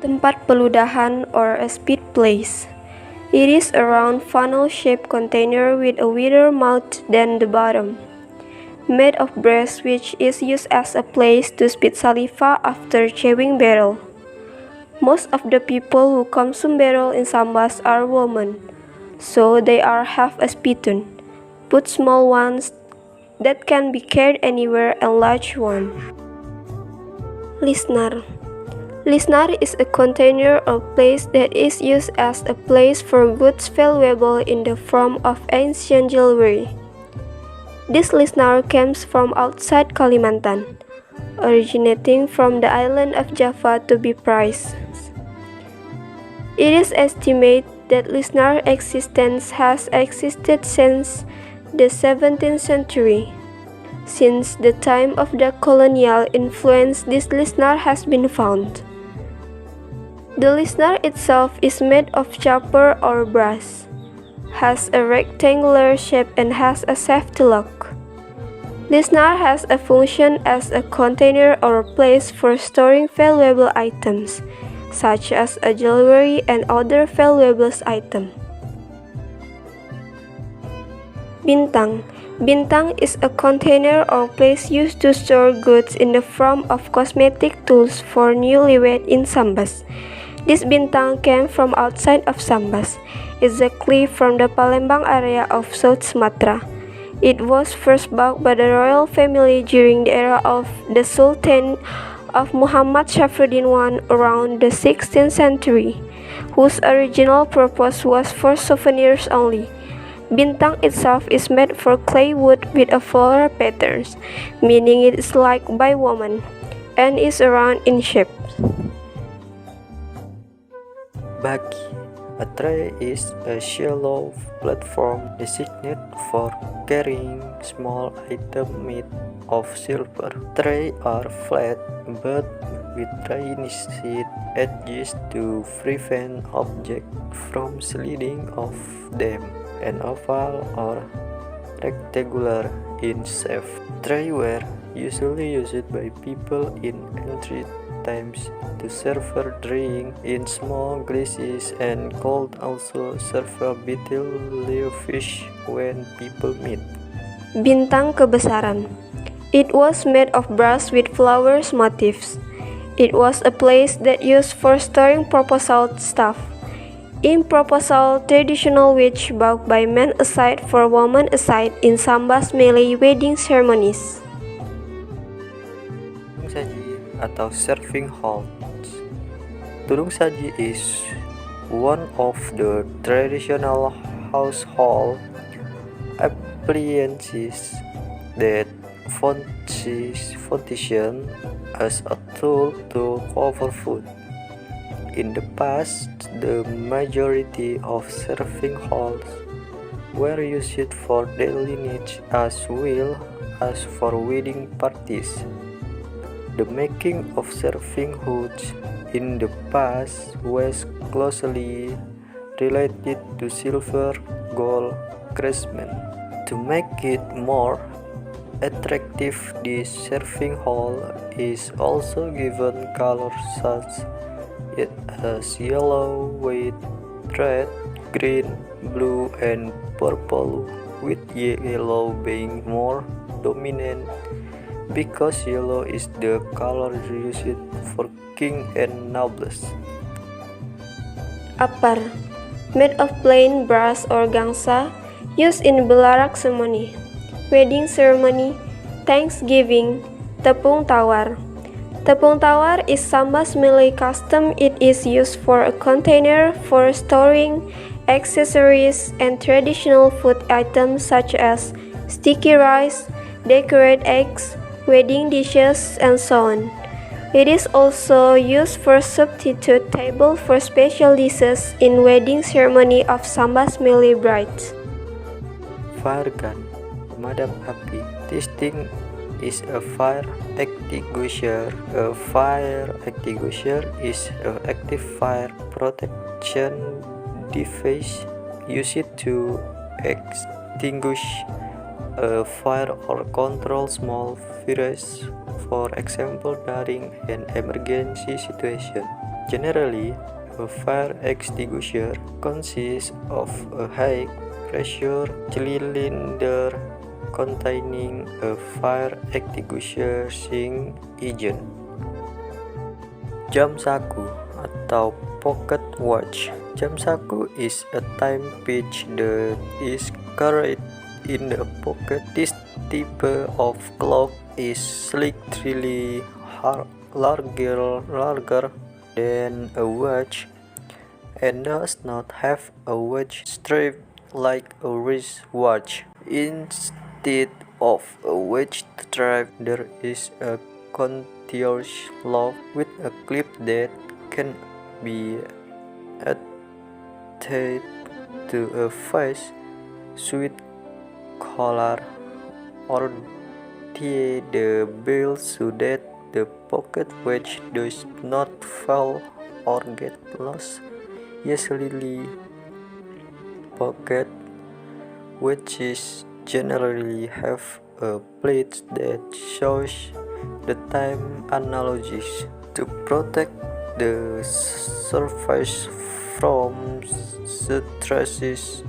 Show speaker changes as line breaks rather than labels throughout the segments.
Tempat peludahan or a spit place. It is a round funnel-shaped container with a wider mouth than the bottom, made of brass which is used as a place to spit saliva after chewing betel. Most of the people who consume betel in Sambas are women, so they are have a spittoon, both small ones that can be carried anywhere and large one. Listener. Listener is a container or place that is used as a place for goods valuable in the form of ancient jewelry. This listener comes from outside Kalimantan, originating from the island of Java to be prized. It is estimated that listener existence has existed since the 17th century. Since the time of the colonial influence, this listener has been found. The listener itself is made of copper or brass, has a rectangular shape and has a safety lock. Listener has a function as a container or place for storing valuable items, such as a jewelry and other valuable items. Bintang. Bintang is a container or place used to store goods in the form of cosmetic tools for newlywed in Sambas. This bintang came from outside of Sambas, exactly from the Palembang area of South Sumatra. It was first bought by the royal family during the era of the Sultan of Muhammad Syafruddin I around the 16th century, whose original purpose was for souvenirs only. Bintang itself is made for clay wood with a floral patterns, meaning it is liked by women, and is round in shape.
Bagi. A tray is a shallow platform designated for carrying small items made of silver. Trays are flat but with raised edges to prevent objects from sliding off them, and oval or rectangular in shape. Trays were usually used by people in ancient times to serve drinks in small glasses and could also serve betel fish when people meet.
Bintang kebesaran. It was made of brass with flowers motifs. It was a place that used for storing proposal stuff. In proposal, traditional which bought by men aside for women aside in Sambas Malay wedding ceremonies.
Tudung saji atau serving halls. Tudung saji is one of the traditional household appliances that function as a tool to cover food. In the past, the majority of serving halls were used for daily needs as well as for wedding parties. The making of serving hoods in the past was closely related to silver gold craftsmen. To make it more attractive, the serving hall is also given colors such as yellow, white, red, green, blue, and purple, with yellow being more dominant because yellow is the color used for king and nobles.
Apar, made of plain brass or gangsa, used in belarak ceremony, wedding ceremony, Thanksgiving, tepung tawar. Tepung tawar is Sambas Malay custom. It is used for a container for storing accessories and traditional food items such as sticky rice, decorated eggs, wedding dishes, and so on. It is also used for substitute table for special dishes in wedding ceremony of Sambas Malay brides.
Fire gun, pemadam api. This thing is a fire extinguisher. A fire extinguisher is an active fire protection device used to extinguish a fire or control small fires, for example during an emergency situation. Generally, a fire extinguisher consists of a high-pressure cylinder containing a fire extinguishing agent. Jam saku atau pocket watch. Jam saku is a timepiece that is carried in the pocket. This type of clock is slightly larger than a watch and does not have a watch strap like a wristwatch. Instead of a watch strap, there is a continuous lock with a clip that can be attached to a face, sweet collar, or the belt so that the pocket watch does not fall or get lost. Usually, pocket watches generally have a plate that shows the time analogies to protect the surface from stresses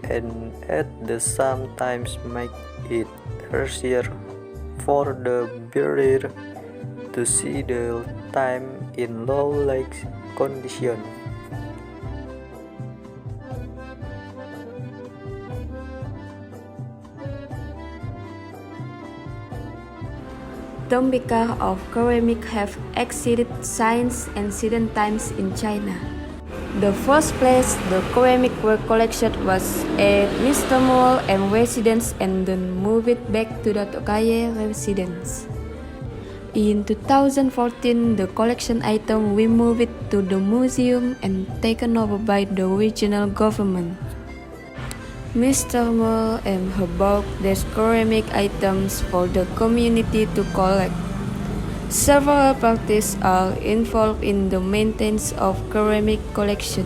and at the same time make it easier for the bearer to see the time in low light conditions.
Tombikas of ceramic have existed since ancient times in China. The first place the ceramic were collected was at Mr. Mall and residence and then moved back to the Tokaye residence. In 2014, the collection item we moved to the museum and taken over by the regional government. Mr. Mall and he bought these ceramic items for the community to collect. Several parties are involved in the maintenance of ceramic collection.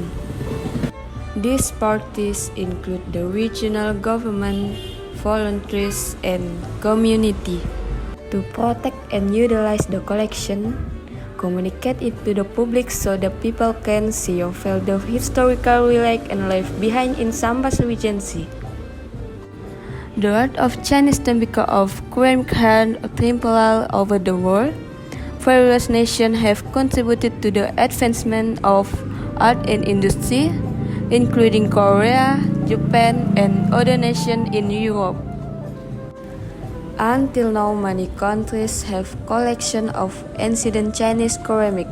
These parties include the regional government, volunteers, and community. To protect and utilize the collection, communicate it to the public so that people can see or feel the historical relic and life behind in Sambas Regency. The art of Chinese Tombika of ceramic had a temple all over the world. Various nations have contributed to the advancement of art and industry, including Korea, Japan, and other nations in Europe. Until now, many countries have collections of ancient Chinese ceramic,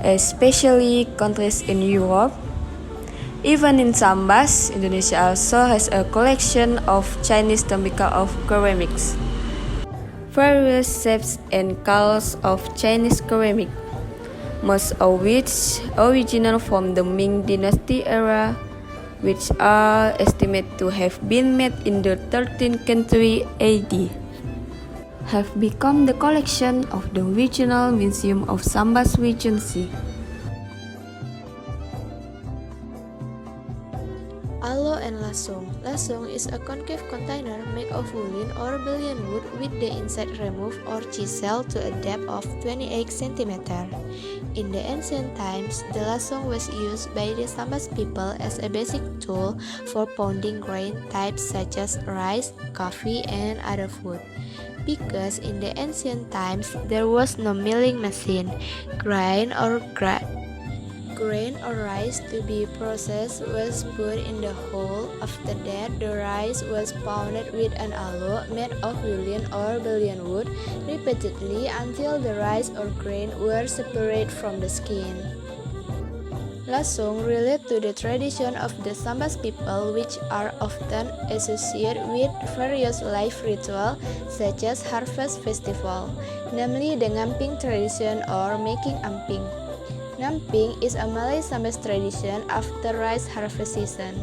especially countries in Europe. Even in Sambas, Indonesia also has a collection of Chinese Tombika of ceramics. Various shapes and colors of Chinese ceramic, most of which original from the Ming Dynasty era, which are estimated to have been made in the 13th century AD, have become the collection of the Regional Museum of Sambas Regency.
Alo and lasong. Lasong is a concave container made of woolen or bullion wood with the inside removed or chiseled to a depth of 28 cm. In the ancient times, the lasong was used by the Sambas people as a basic tool for pounding grain types such as rice, coffee, and other food. Because in the ancient times there was no milling machine, grain or rice to be processed was put in the hole. After that, the rice was pounded with an alo made of woolen or bullion wood repeatedly until the rice or grain were separated from the skin. Lasong relate to the tradition of the Sambas people, which are often associated with various life rituals such as harvest festival, namely the ngamping tradition or making amping. Ngamping is a Malay Sambas tradition after rice harvest season.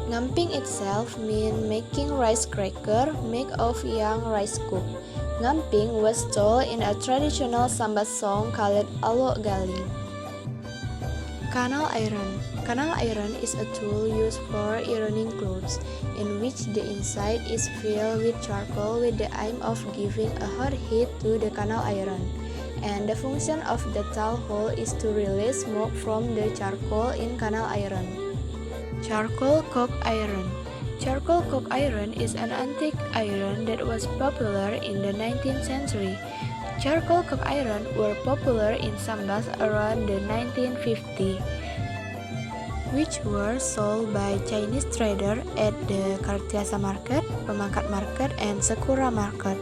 Ngamping itself means making rice cracker made of young rice cook. Ngamping was told in a traditional Sambas song called Alo Galing. Canal iron. Canal iron is a tool used for ironing clothes, in which the inside is filled with charcoal with the aim of giving a hot heat to the canal iron. and the function of the tall hole is to release smoke from the charcoal in canal iron. Charcoal coke iron. Charcoal coke iron is an antique iron that was popular in the 19th century. Charcoal coke iron were popular in Sambas around the 1950, which were sold by Chinese trader at the Kartiasa Market, Pemangkat Market, and Sakura Market.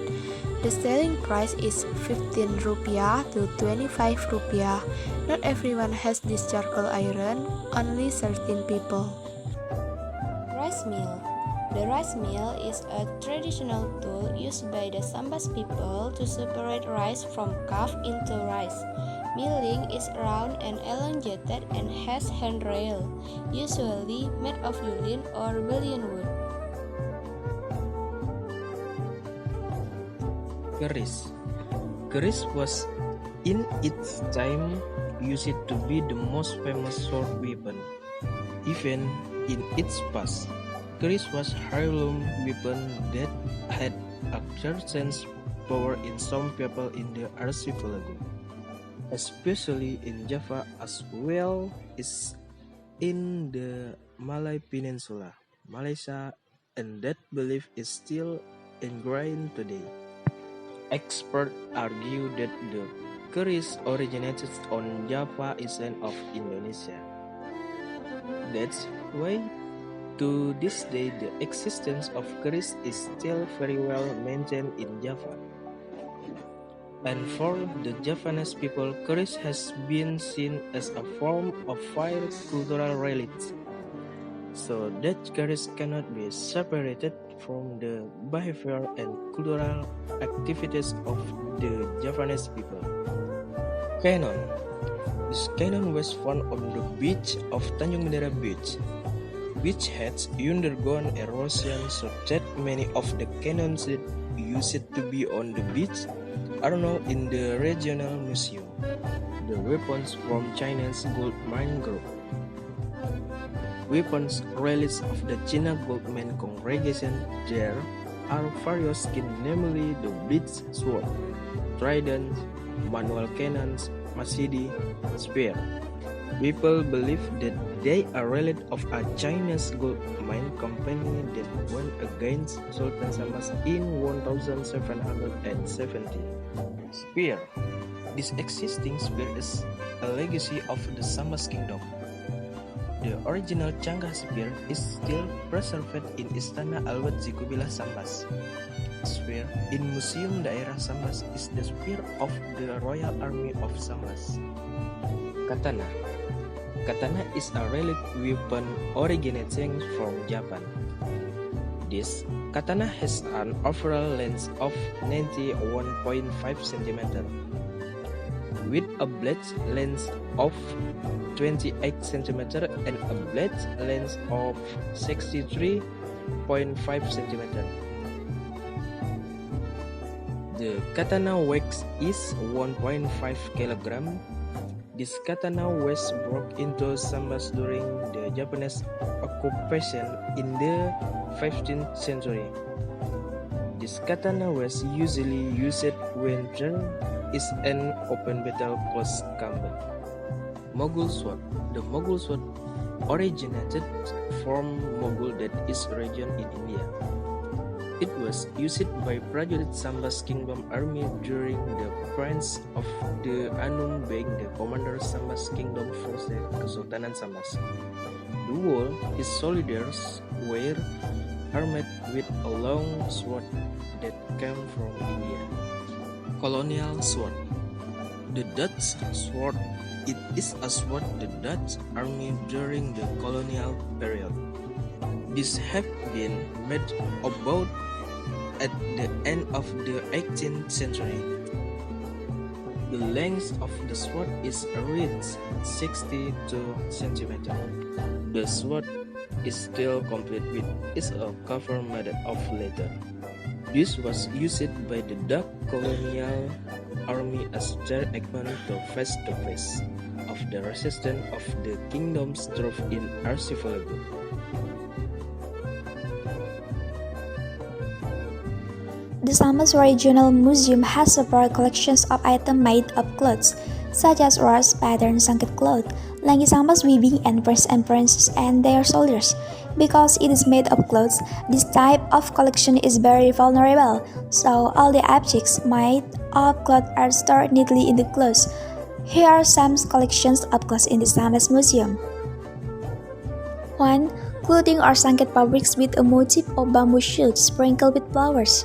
The selling price is 15 rupiah to 25 rupiah. Not everyone has this charcoal iron, only certain people. Rice mill. The rice mill is a traditional tool used by the Sambas people to separate rice from chaff into rice. Milling is round and elongated and has handrail, usually made of uline or bullion wood.
Keris. Keris was in its time used to be the most famous sword weapon. Even in its past, keris was heirloom weapon that had a certain power in some people in the archipelago, especially in Java as well as in the Malay Peninsula, Malaysia, and that belief is still ingrained today. Experts argue that the keris originated on Java island of Indonesia. That's why to this day the existence of keris is still very well maintained in Java. And for the Javanese people, keris has been seen as a form of fire cultural relic, so that keris cannot be separated from the behavior and cultural activities of the Javanese people. Cannon. This cannon was found on the beach of Tanjung Bendera Beach, which had undergone erosion, so that many of the cannons that used to be on the beach are now in the regional museum. The weapons from China's gold mine group. Weapons relics of the China Goldman congregation. There are various skins, namely the blades, sword, trident, manual cannons, masidi, spear. People believe that they are relics of a Chinese gold mine company that went against Sultan Sambas in 1770. Spear. This existing spear is a legacy of the Sambas kingdom. The original Canggah spear is still preserved in Istana Alwat Zikubilah Sambas. Spear in Museum Daerah Sambas is the spear of the Royal Army of Sambas. Katana. Katana is a relic weapon originating from Japan. This katana has an overall length of 91.5 cm, with a blade length of 28 cm and a blade length of 63.5 cm. The katana weight is 1.5 kg. This katana was brought into Sambas during the Japanese occupation in the 15th century. This katana was usually used when there is an open battle close combat. Mughal sword. The Mughal sword originated from Mughal, that is region in India. It was used by Prajurit Sambas Kingdom army during the reigns of the Anum being the commander Sambas Kingdom force Kesultanan Sambas. The whole his soldiers were armed with a long sword that came from India. Colonial sword. The Dutch sword. It is a sword the Dutch army during the colonial period. These have been made about at the end of the 18th century. The length of the sword is around 62 cm. The sword is still complete with its cover made of leather. This was used by the Dutch colonial army as their equipment to face of the resistance of the kingdom's troops in archipelago.
The Sambas Regional Museum has several collections of items made of clothes, such as rose pattern sangket cloth, Langi Sambas weaving, and prince and princess and their soldiers. Because it is made of clothes, this type of collection is very vulnerable, so all the objects made of cloth are stored neatly in the clothes. Here are some collections of clothes in the Sambas Museum. 1. Clothing or sangket fabrics with a motif of bamboo shoots sprinkled with flowers.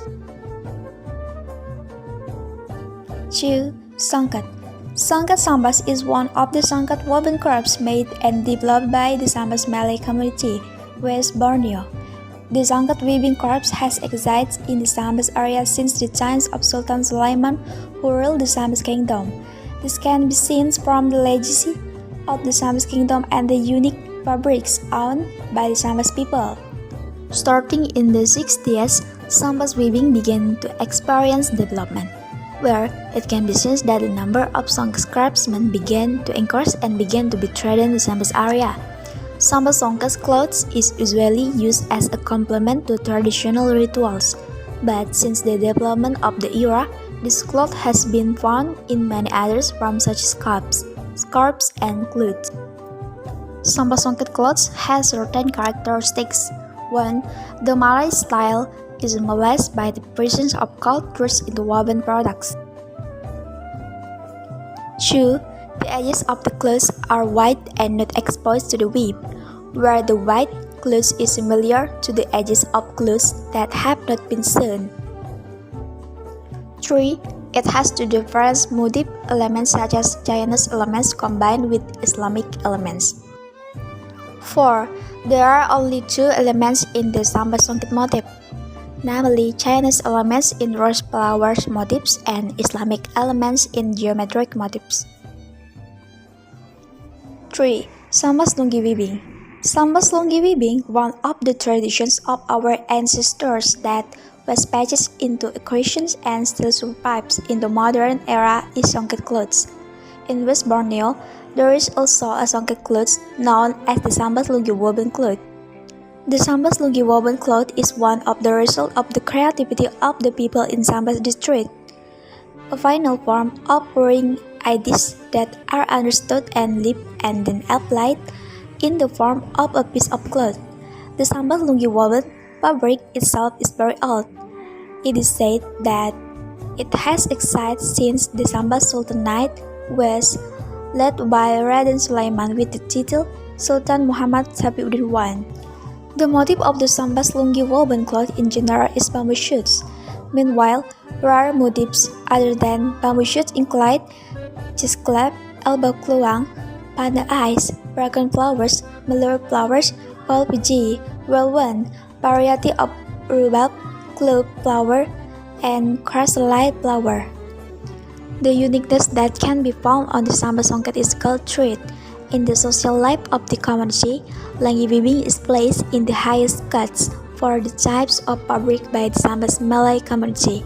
2. Sangket. Sangket Sambas is one of the sangket woven crafts made and developed by the Sambas Malay community, West Borneo. The sangket weaving crafts has existed in the Sambas area since the times of Sultan Sulaiman, who ruled the Sambas kingdom. This can be seen from the legacy of the Sambas kingdom and the unique fabrics owned by the Sambas people. Starting in the 60s, Sambas weaving began to experience development, where it can be seen that the number of sangket craftsmen began to increase and began to be traded in the Sambas area. Sambas sangket clothes is usually used as a complement to traditional rituals, but since the development of the era, this cloth has been found in many others forms such as scarves, and clothes. Sambas sangket clothes has certain characteristics. 1. The Malay style is symbolized by the presence of cultures in the woven products. 2. The edges of the clothes are white and not exposed to the weave, where the white cloth is similar to the edges of clothes that have not been sewn. 3. It has two different motif elements such as Chinese elements combined with Islamic elements. 4. There are only two elements in the Sambas sangket motif, namely Chinese elements in rose flowers motifs and Islamic elements in geometric motifs. 3. Sambas Lungi weaving. Sambas Lungi weaving, one of the traditions of our ancestors that was patched into equations and still survives in the modern era, is sangket clothes. In West Borneo, there is also a sangket cloth known as the Sambas Lungi woven cloth. The Sambas Lungi woven cloth is one of the result of the creativity of the people in Sambas district, a final form of wearing ideas that are understood and lived and then applied in the form of a piece of cloth. The Sambas Lungi woven fabric itself is very old. It is said that it has existed since the Sambas Sultanate was led by Raden Sulaiman with the title Sultan Muhammad Sapiuddin I. The motif of the Sambas Lungi woven cloth in general is bamboo shoots. Meanwhile, rare motifs other than bamboo shoots include cheesecloth, elbow kluang, panda eyes, dragon flowers, malur flowers, walpiji, whirlwind, variety of rhubarb, clove flower, and chrysolite flower. The uniqueness that can be found on the Sambas sangket is cultured. In the social life of the community, Langi weaving is placed in the highest cuts for the types of fabric by the Sambas Malay community.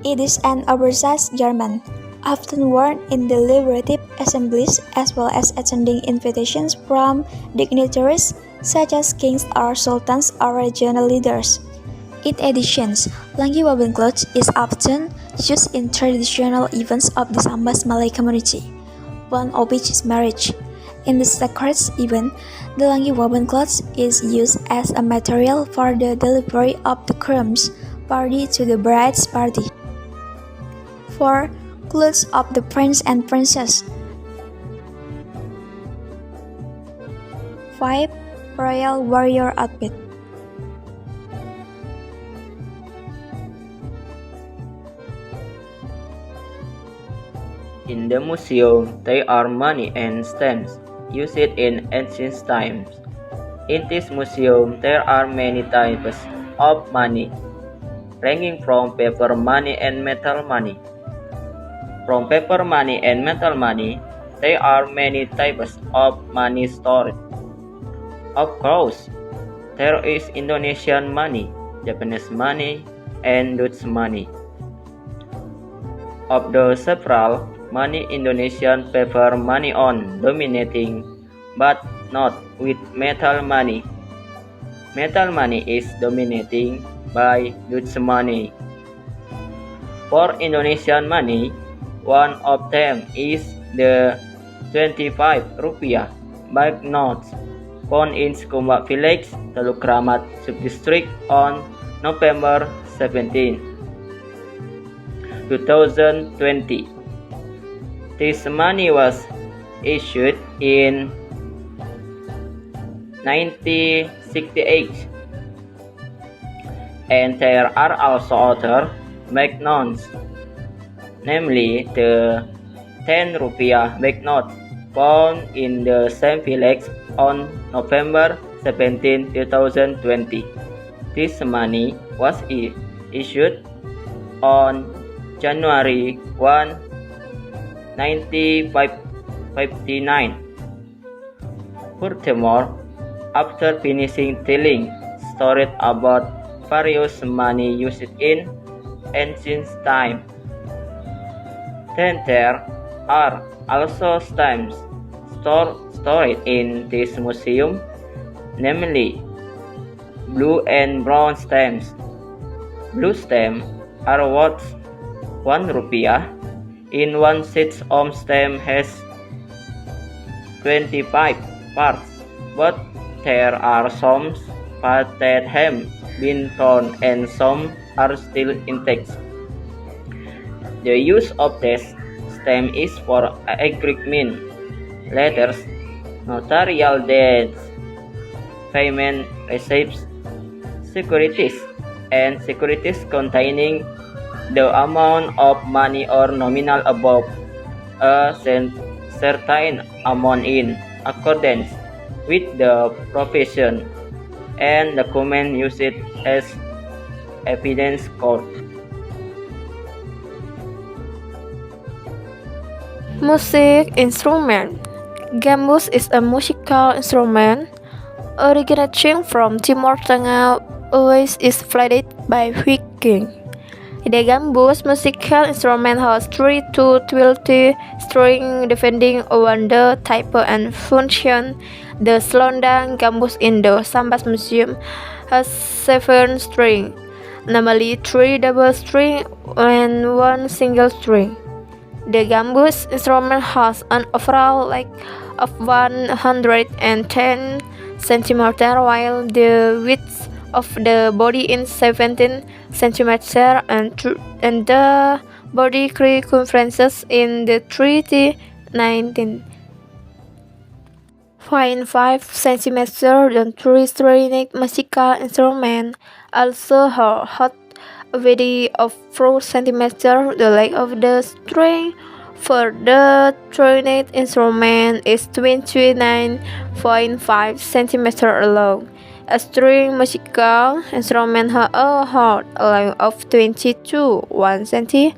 It is an oversized garment, often worn in deliberative assemblies as well as attending invitations from dignitaries such as kings or sultans or regional leaders. In addition, Langi woven cloth is often used in traditional events of the Sambas Malay community, one of which is marriage. In the sacred event, the Langi woven cloth is used as a material for the delivery of the crumbs party to the bride's party. 4. Clothes of the prince and princess. 5. Royal warrior outfit.
In the museum, there are money and stamps used in ancient times. In this museum, there are many types of money, ranging from paper money and metal money. From paper money and metal money, there are many types of money stored. Of course, there is Indonesian money, Japanese money, and Dutch money. Of the several money, Indonesian paper money on dominating, but not with metal money. Metal money is dominating by Dutch money. For Indonesian money, one of them is the 25 rupiah banknotes found in Sukumba Village, Teluk Kramat Subdistrict on November 17, 2020. This money was issued in 1968, and there are also other banknotes, namely the 10 rupiah banknote found in the same village on November 17, 2020. This money was issued on January 1, 1959. Furthermore, after finishing telling stories about various money used in ancient times, then there are also stamps stored in this museum, namely blue and brown stamps. Blue stamps are worth 1 rupiah. In one sheet of stamp has 25 parts, but there are some parts that have been torn and some are still intact. The use of this stamp is for agreement, letters, notarial deeds, payment receipts, securities, and securities containing the amount of money or nominal above a certain amount in accordance with the provision and document used as evidence court.
Music instrument. Gambus is a musical instrument originating from Timor Tengah, which is played by Viking. The gambus musical instrument has 3 to 20 strings depending on the type and function. The selondang gambus in the Sambas Museum has 7 strings, namely 3 double strings and 1 single string. The gambus instrument has an overall length of 110 cm, while the width of the body is 17 cm and the body circumference in the 19.5 cm. The 3-stringed musical instrument also has a width of 4 cm. The length of the string for the stringed instrument is 29.5 cm long. A string musical instrument has a length of 22.1 cm.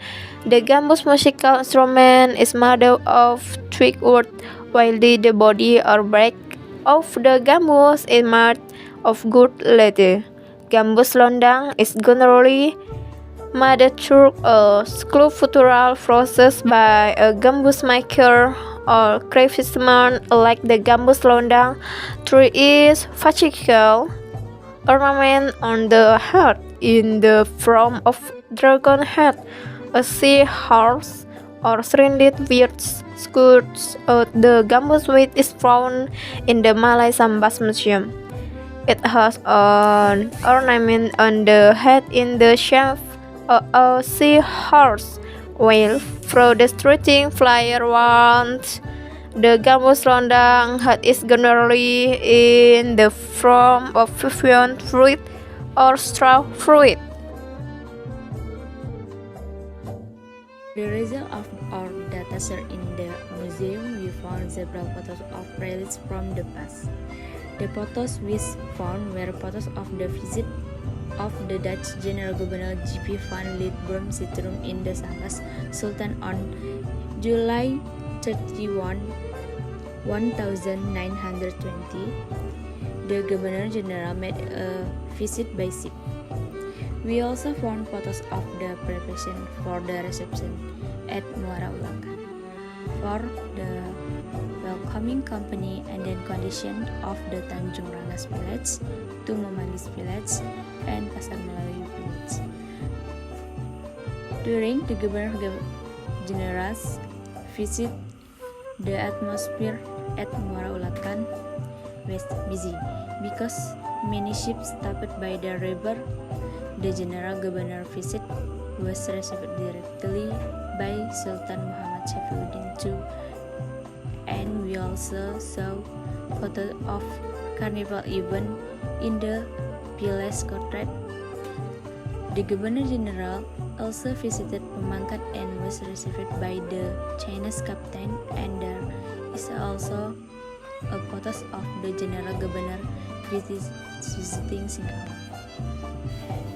The gambus musical instrument is made of thick wood, while the body or back of the gambus is made of good leather. Gambus selondang is generally made through a sculptural process by a gambus maker or craftsman. Like the gambus selondang, there is fascicle ornament on the head in the form of dragon head, a sea horse, or shrouded with skirts. The gambus weight is found in the Malay Sambas Museum. It has an ornament on the head in the shape of a sea horse, while for the striking flyer ones, the gambus selondang head is generally in the form of passion fruit or straw fruit.
The result of our data search in the museum, we found several photos of relics from the past. The photos we found were photos of the visit of the Dutch General Governor J.P. van Lidboom Citroen in the Sambas Sultan on July 31, 1920. The Governor General made a visit by ship. We also found photos of the preparation for the reception at Muara Ulangka, for the welcoming company and then condition of the Tanjung Rangas village, Tumumangis village, and Pasar Melayu village.
During the Governor General's visit, the atmosphere at Muara Ulakan was busy because many ships stopped by the river. The General Governor visit was received directly by Sultan Muhammad Saifuddin II, and we also saw photos of carnival event in the Palace Courtyard. The Governor General also visited Pemangkat and was received by the Chinese captain, and there is also a photos of the General Governor visiting Singapore.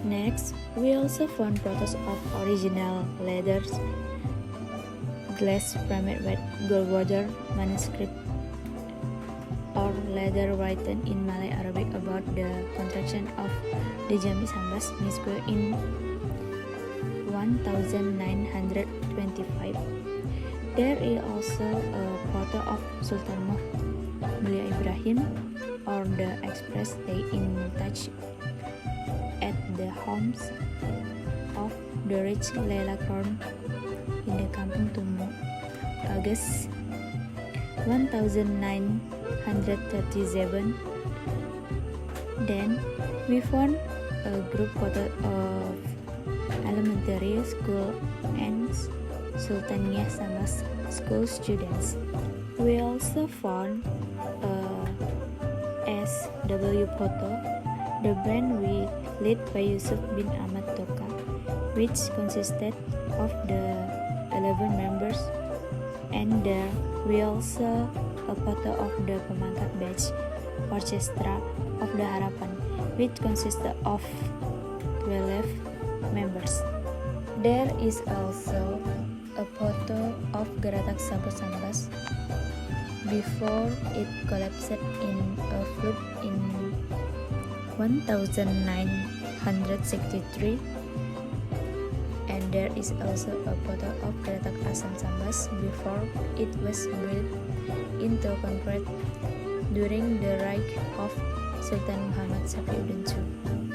Next, we also found photos of original letters, glass framed with gold-border manuscript, or letter written in Malay Arabic about the construction of the Jambi Sambas Misco in 1925. There is also a photo of Sultan Mulia Ibrahim or the Express Day in touch at the homes of the rich Leila Korn in the Kampung Tumu, August 1937. Then we found a group photo of elementary school and Sultaniyah Sambas school students. We also found a SW photo, the band led by Yusuf bin Ahmad Toka, which consisted of the 11 members, and there we also a photo of the Pemangkat Batch Orchestra of the Harapan, which consisted of 12 members. There is also a photo of Geratak Sabut Sambas before it collapsed in a flood in 1963, and there is also a photo of Geratak Asam Sambas before it was built into concrete during the reign of Sultan Muhammad Saifuddin II.